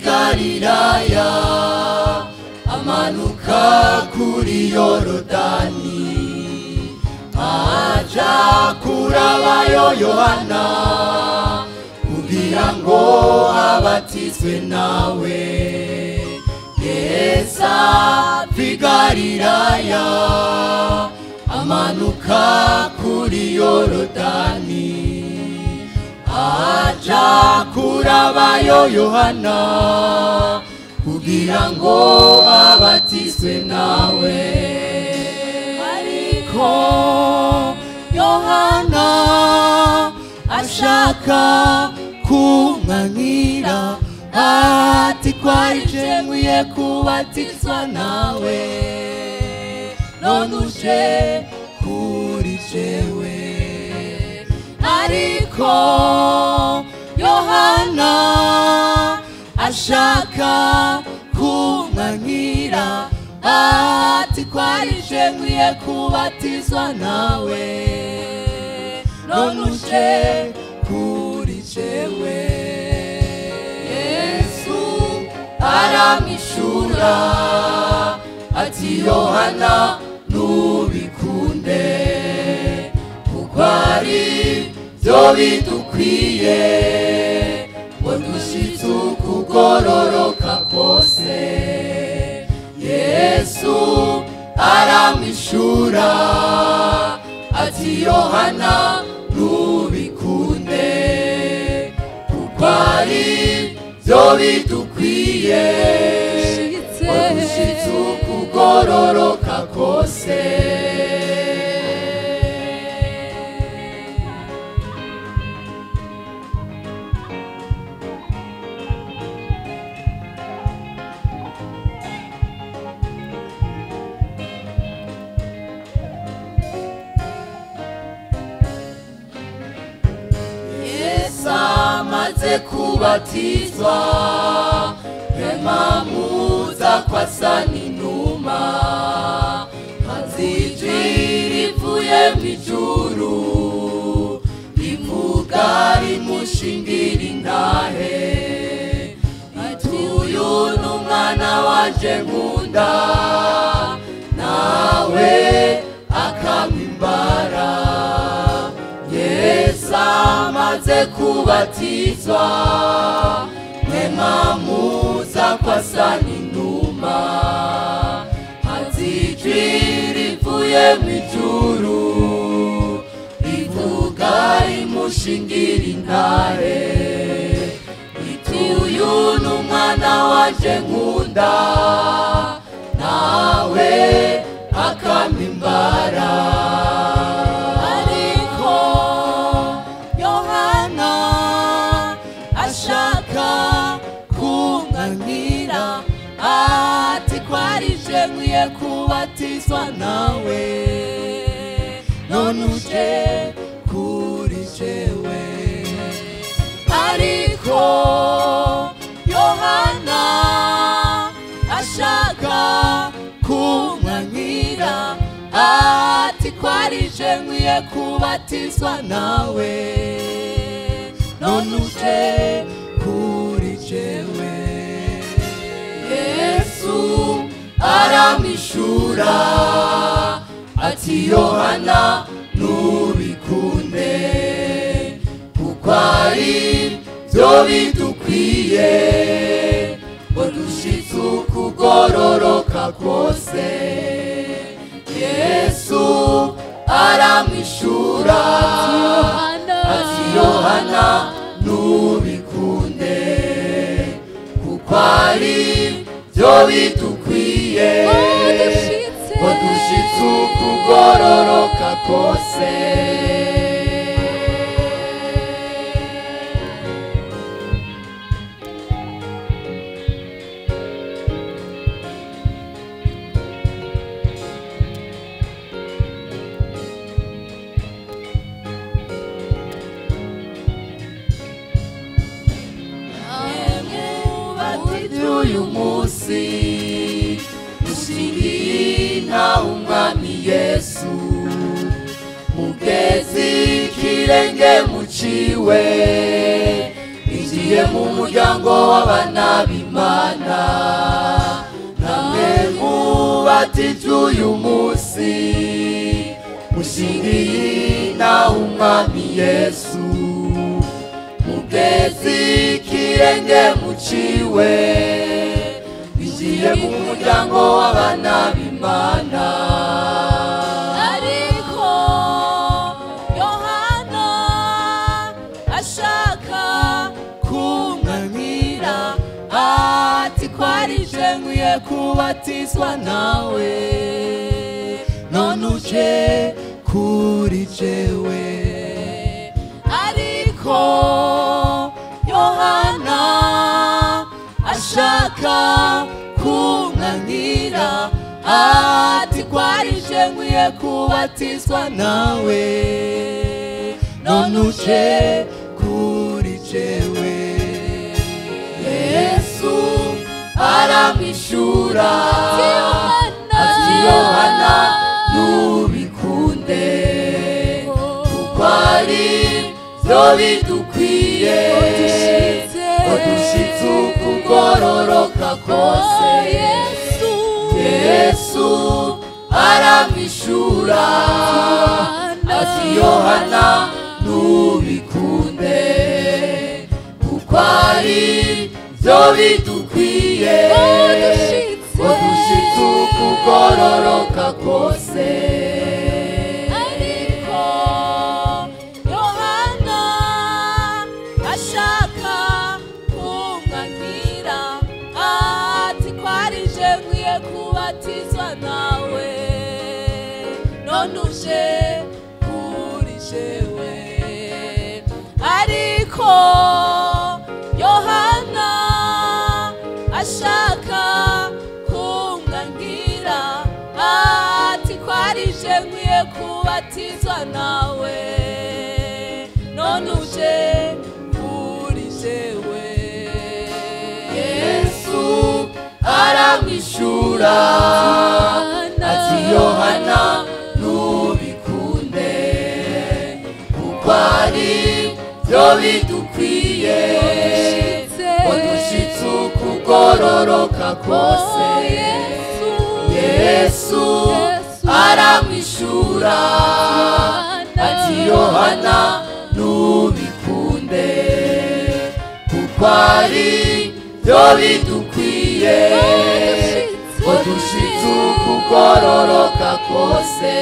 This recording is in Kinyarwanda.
Galilaya amanuka kuri Yorodani aja kurabayo Yohana kugira ngo abatizwe nawe. Yesu ava Galilaya amanuka kuri Yorodani aja kurabayo Yohana kugira ngo abatizwe nawe. Ariko Yohana ashaka kumwangira ati kwarije nkwiye kubatizwa nawe, none uje kuri jewe. Ariko Yohana ashaka kumwangira ati kwarije nkwiye kubatizwa nawe, none uje kuri jewe. Yesu aramwishura ati Yohana nubikunde kuko ari byo bidukwiye ngo dushitse ukugororoka kose. Yesu aramwishura ati Yohana nubikunde kuko ari byo bidukwiye ngo dushitse ukugororoka kose. Amaze kubatizwa Emamuza kwa Saninuma, hazijwi rivuye mw'ijuru rivuga rimushingira intahe ati uyu n'umwana wanje nkunda, nawe akampimbara. Yesu amaze kubatizwa Emamuza kwa Saninuma, hazijwi rivuye mw'ijuru rivuga rimushingira intahe iti uyu n'umwana wanje nkunda, nawe akampimbara. Ati kwarije nkwiye kubatizwa nawe, none uje kuri jewe. Ariko Yohana ashaka kumwangira ati kwarije nkwiye kubatizwa nawe, none uje kuri jewe. Yesu aramwishura ati Yohana nubikunde kuko ari byo bidukwiye ngo dushitse ukugororoka kose. Yesu aramwishura ati Yohana nubikunde kuko ari byo bidukwiye ngo dushitse ukugororoka kugororoka kose. Uyu munsi mushingira umwami Yesu, mugezi kirenge muciwe, injiye mu muryango w'abana b'Imana. Namwe mubatijwe uyu munsi mushingira umwami Yesu, mugezi kirenge muciwe, injiye mu muryango w'abana b'Imana. Ariko Yohana ashaka kumwamira, ati kwarije nkwiye kubatizwa nawe, none uje kuri jewe. Ariko Yohana ashaka kumwamira, ati kwarije nkwiye kubatizwa nawe, none uje kuri jewe. Yesu aramwishura ati Yohana nubikunde, kuko ari vyo bidukwiye ko dushitse ukugororoka kose. Yesu aramwishura ati Yohana nubikunde, kuko ari vyo bidukwiye ko dushitse ukugororoka kose. Ariko Yohana ashaka kumwamira, ati kwarije nkwiye kubatizwa nawe, none uje kuri jewe. Ariko Yohana ashaka kumwamira, ati kwarije nkwiye kubatizwa nawe, none uje kuri jewe. Yesu aramwishura ati Yohana nubikunde, kuko ari vyo bidukwiye ko dushitse ukugororoka kose. Yesu aramwishura ati Yohana nubikunde, kuko ari vyo bidukwiye ko dushitse ukugororoka kose.